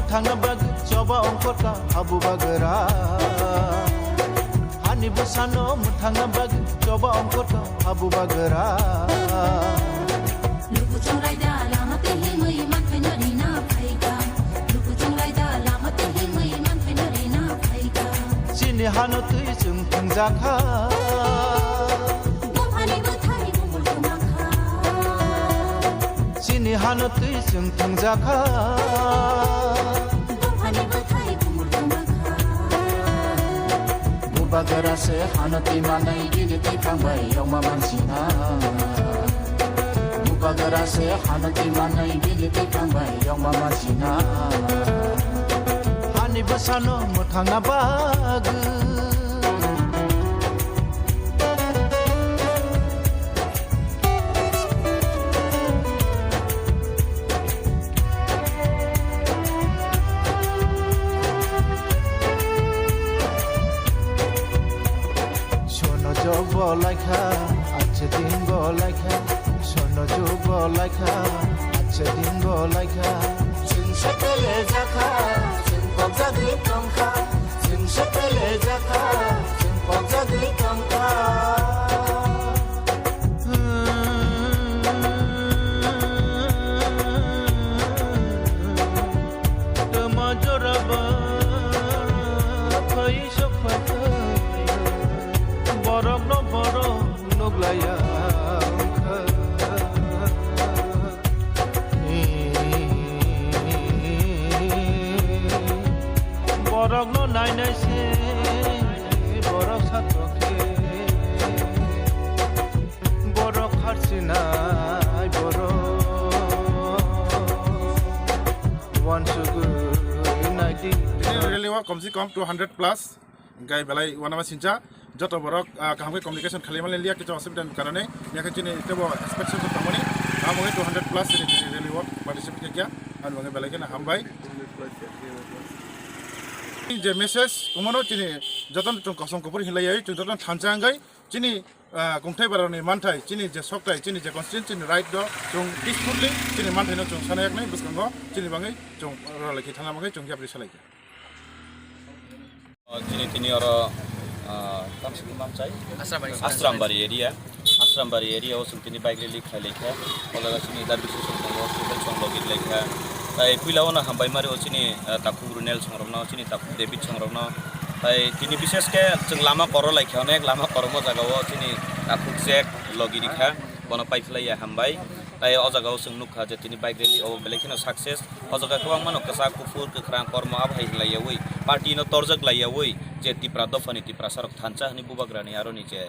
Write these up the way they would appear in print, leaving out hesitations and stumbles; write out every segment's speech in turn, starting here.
mutanga bag coba ongkota habu bagera hani busano mutanga bag coba ongkota habu bagera lupu chongai da lama te hi mui man phenari na phaika lupu chongai da lama te hi mui man phenari na phaika chini hano tui chung thangjakha chini hano tui chung thangjakha bubagara se hano tui manai gili tui phangbai yongma mansina bubagara se hano tui manai gili tui phangbai yongma mansina hani basano muthanga bag বলাইখা আছে দিন বলাইখা শোনো যো বলাইখা আছে দিন বলাইখা চিনসে পেলে জাখা চিনপজা দি টংখা চিনসে পেলে জাখা চিনপজা দি টংখা তোমা জরাবা phi সফাতা borok no borok nuglaya borok no nai nai se borok satokhe borok harsinai borok one sugu naidi really wa komsi kom 200 plus gai belai wana ma sincha joto borok kahamke communication khalimal liya kicho asibdan karone yakin chini tebo inspection to tamoni amoge 200 plus really work participate kya an moge belai kena hambai je message umono chini joton tung kosong kopur hilai chung joton thanjangai chini kungthai barani manthai chini je soktai chini je constituency chini right do chung peacefully chini manthai no chung sanayak nai buskango chini bangai chung rolaki thana bangai chung yapri salai chini tini oro Asrambari area osum tini bike rally khalai kha olaga chini dar bisu hospital song login lekha tai puilaona hambai mari ochini takuru nel songromna ochini taku david songromna tai tini bishes ke chung lama koro laikha onek lama kormo jagao chini taku check login kha bono paiflaya hambai tai o jagao chung nukha je tini bike rally o belekino success o jaga kwang manok kasa kufur khrang kormo abhai layawui party no torjak layawui je tipra dofani tipra sarok thancha hani bubagrani aroni je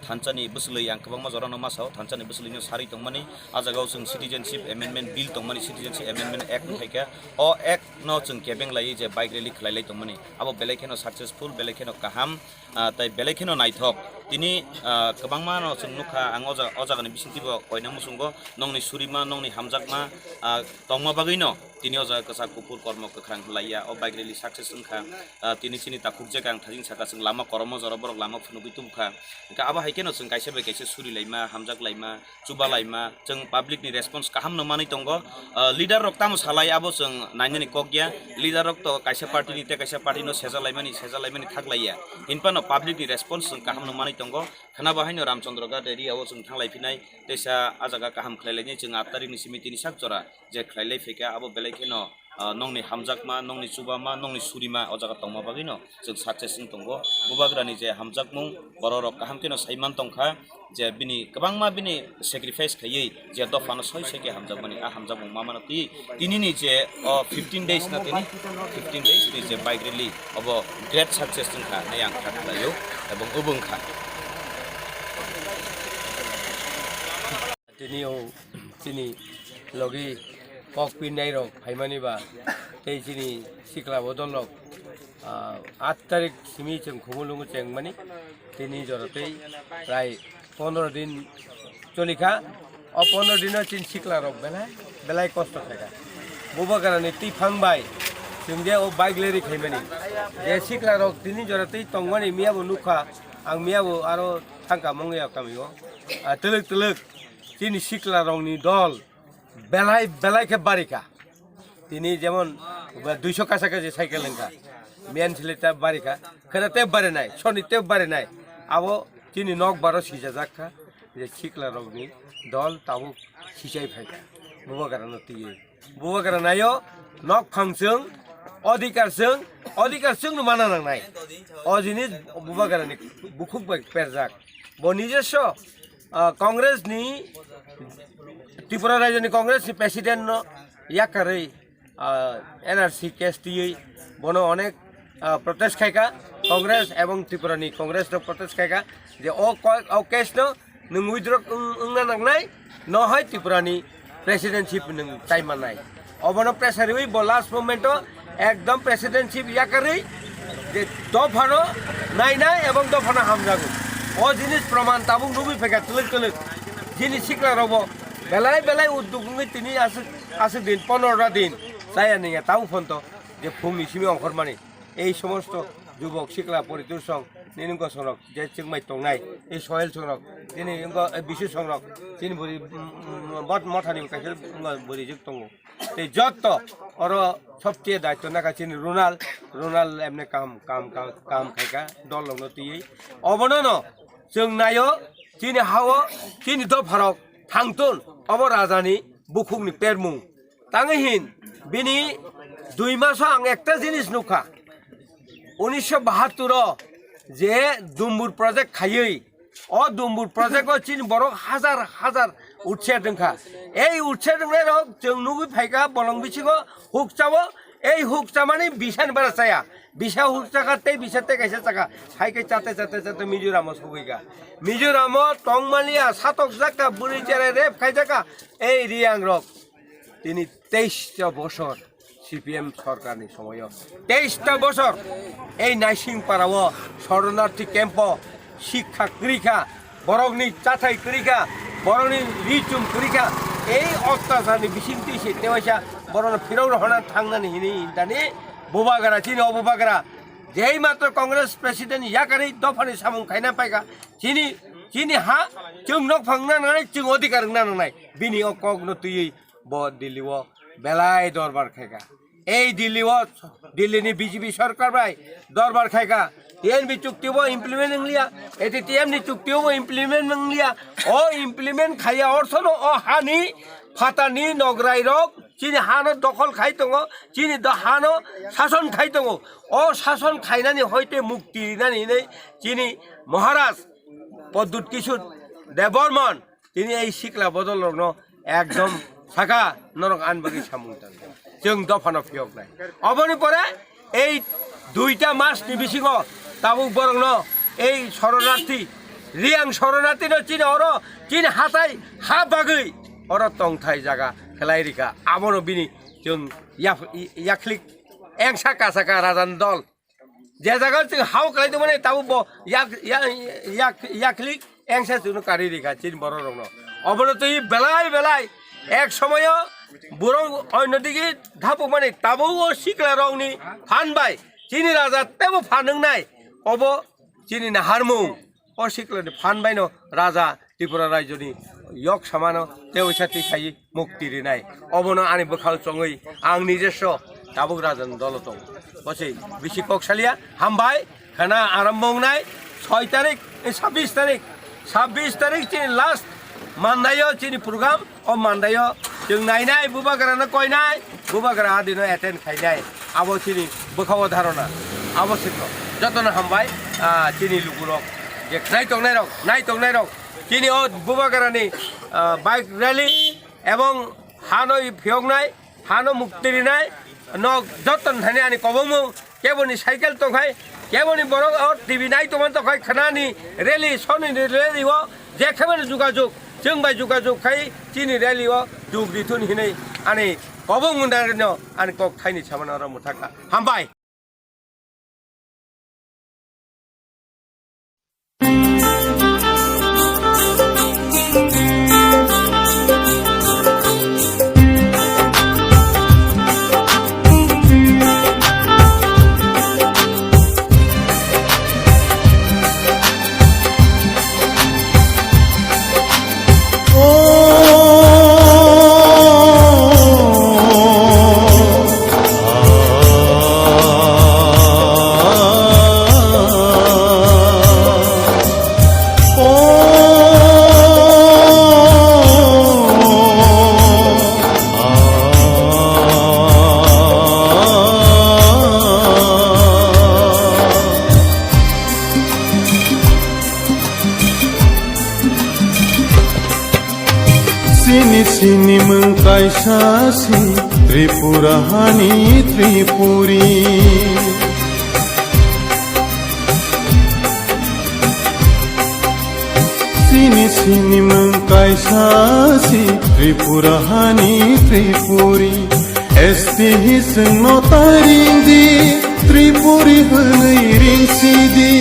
thanchani buslui ang kwang ma jorano masao thanchani buslui no sari tongmani a jagao chung citizenship amendment bill tongmani citizenship amendment act thaika o act no chung kebeng lai je bike rally khlailai tongmani abo belekino successful belekino kaham tai belekino naithok tini kwbangma no chung nukha ang o jagani bisintibo oina musungo nongni surima nongni hamjakma tongma bagino tini o jaga kasa kupur kormo kwkrang laiya o bike rally success ungkha tini chini takukje kang thajing saka chung lama kormo joroborok lama phunubi tumkha ka aba haikeno chung kaisa be kaisa suri laima hamjak laima chuba laima chung public ni response kaham no mani tongo leader rok tam salai abo chung nainani kokya leader rok to kaisa party ni te kaisa party no seja laimani thaklaiya hinpa no public ni response chung kaham no mani tongo khana bahaino ramchandra ga deri abo chung thanglai phinai tesa ajaga kaham khlailai chung 8 tarik ni simiti ni sakjora je khlailai pheka abo belekeno nongni hamjakma nongni chubama nongni surima o jaga tongma bagino chung success tongo bubagrani je hamjakmung bororok kahamkeno saiman tongkha je bini kwbangma bini sacrifice khayei je dofano soi seke hamjakmani a hamjakmung mamana tinini je 15 days na tini 15 days ni je bike rally obo great success tongkha nayang khaklayo ebong ubungkha tini logi kok pinai rok haimani ba tei chini sikla bodol rok 8 tarik simi chung khumulungu chengmani tini jorotei prai 15 din cholikha o 15 din chin sikla rok belai kosto thaka boba karani ti phangbai chungje o bike leri khaimani je sikla rok tini jorotei tongmani miabo nukha ang miabo aro thangka mongya kamio tuluk chini sikla rok ni dol belai ke barika তিনি যেমন 200 কাছাকাছি cycle Lenka main ছেলেটা বাড়িকা খেলাতে বারে নাই শনিতে বারে নাই আবো তিনি নখ 12 সিজা যাখা যে শিকলা রগনি দল তাবু সিসাই ফাইকা বুবাগারা নতিয়ে বুবাগারা নাইও নখ ফাংসং অধিকারসং মানা নাंनाय অ জিনিস বুবাগারানি বুখুক পেরজাক ব নিজস্ব কংগ্রেসনি ত্রিপুরা রাজ্যনি কংগ্রেসনি প্রেসিডেন্ট ইয়াকাरै এনআরসি কেস দিয়ে বনো অনেক প্রটেস্ট খাইকা কংগ্রেস এবং ত্রিপুরানি কংগ্রেস প্রটেস্ট খাইকা যে ও কেস নং উইথড্র নাंनाय ন হয় ত্রিপুরানি প্রেসিডেন্টশিপ নং টাইম নাই অবনো প্রেসার হই লাস্ট মোমেন্ট একদম প্রেসিডেন্টশিপ ইয়াকাरै যে দফানো নাই এবং দফানো হামজাগো ও জিনিস প্রমাণ তাবুক নুবি ফেকা তুলক জিনিস শিখলা রব বেলায় উদ্যোগ তিনি আসে দিন 15টা দিন চাই নিয়ে তাও ফোন যে ফুংনি সিমি অঙ্কর মানে এই সমস্ত যুবক শিখলা পরিতোষ সং নিনঙ্গ সংরক যে চিংমাই টংনাই এই সহেল সংরক তিনি বিশু সংরক তিনি বলি বট মঠানি কাছে বলি যুগ দङ এই যত আর সবচেয়ে দায়িত্ব নাকা চিনি রুনাল এমনি কাম খাইকা দল লংনতিयै অবনন जों नायो चिनि हावो चिनि द भारत थांतुन अब राजानि बुखुंनि पेरमुं तांहिन बिनि 2 मास आं एकटा जिनिस नुखा 1972 जे दुम्बुर प्रोजेक्ट खायै अ दुम्बुर प्रोजेक्ट चिनि बर हाजार उठसे दोंखा এই উঠছে दोंनाय रक जों नुबि फाइका बलं बिसिगो हुकचाबो এই হুকচামানি বিশান বারা চায়া বিশা হুকচাকাতে বিশাতে কাইসা চাকা সাইকে চাতে মিজোরাম সবইগা মিজোরাম টংমালিয়া সাতক জাকা বুড়ি চেরে রেপ খাই জাকা এই রিয়াং রক তিনি 23টা বছর সিপিএম সরকারনি সময় 23টা বছর এই নাইসিং পারাও শরণার্থী ক্যাম্প শিক্ষা কৃষা বরংনি চাথাই কৃষা বরংনি রিচুম কৃষা এই অত্যাচারনি বিশিন্তি সে তেওয়াইসা বরং ফিরাও হনা থাংনানি হিনি ইন্টানি বুবাগারা চিনি অবুবাগারা যেই মাত্র কংগ্রেস প্রেসিডেন্ট ইয়াকারি দফানি সামুং খাইনা পাইকা চিনি হা जों नक फांना नाय जों अधिकार ना नाय बिनि अकग नतुयै ब दिल्लीव बेलाय दरबार खायगा এই দিল্লিনি বিজেপি সরকার ভাই দরবার খাইকা টিএনবি চুক্তিও ইমপ্লিমেন্ট নলিয়া এটি টিএমনি চুক্তিও ইমপ্লিমেন্ট নলিয়া ও ইমপ্লিমেন্ট খাইয়া অর্থন ও হানি ফাতানি নগরাই রক চিনি হানো দখল খাই দङ চিনি হানো শাসন খাই দङ ও শাসন খাইনানি হইতে মুক্তি নানি नै চিনি মহারাজ পদ্মুত কিশোর দেববর্মন তিনি এই শিকলা বদলন একদম সাকা নরক আনবাগি সামুংতান जों दफानो फियक नाय अबनि परे এই 2টা মাস नि बिसिङ ताबुक बरंन এই শরণার্থী রিয়াং শরণার্থী ন চিন অর চিন হাতাই হা বাগৈ অর তংথাই জায়গা খেলাই রিকা আমনো বিনি जों याखलिक एंसा कासाका राजान दल जे जायगा जों हाव खालायदो माने ताबु याखलिक एंसा जों कारि रिका चिन बर रंन अबनो तै बेलाय एक समय बुरं अन्यदिके धापु माने ताबु सिकला रंनि फानबाय चिनि राजा तेबो फानोंनाय अब चिनि हारमुं अ सिकलानि फानबाय न राजा त्रिपुरा राज्यनि यक सामानो तेवसाति खायि मुक्ति रिनाय अबनो आनि बखाल चङै आं निजेस्व ताबुक राजानि दलत बसे बिसि कक्सालिया हामबाय खाना आरम्भंनाय 6 तारिख 26 तारिख चिनि लास्ट मानदायो चिनि प्रोग्राम अ मानदायो जों नायनाय बुबागारानो कयनाय बुबागारा आदिनो एटेन्ड खायनाय आबो चिनि बोखाव धारणा आवश्यक जतन हामबाय चिनि लुगुरक जे नाय तंनाय रक चिनि अ बुबागारानि बाइक रैली एवं हानो फियगनाय हानो मुक्ति रिनाय न जतन थाने आनि कबमु केबोनि साइकेल तखाय केबोनि बर टिभि नाय तमन तखाय खानानि रैली सनि रैली हो जेखेबोनि जुगाजुग जों बाय जुगाजुग खाय चिनि रैली हो जुग दिथुन हिनै आनि कबं मुन्दारनो आनि कक थाइनि सामान र मुथाका हामबाय Sini sini mengkaisasi Tripurahani Tripuri Sini sini mengkaisasi Tripurahani Tripuri Esti hiseng no taringdi Tripuri henei ringsidi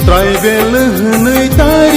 Tribal henei taringdi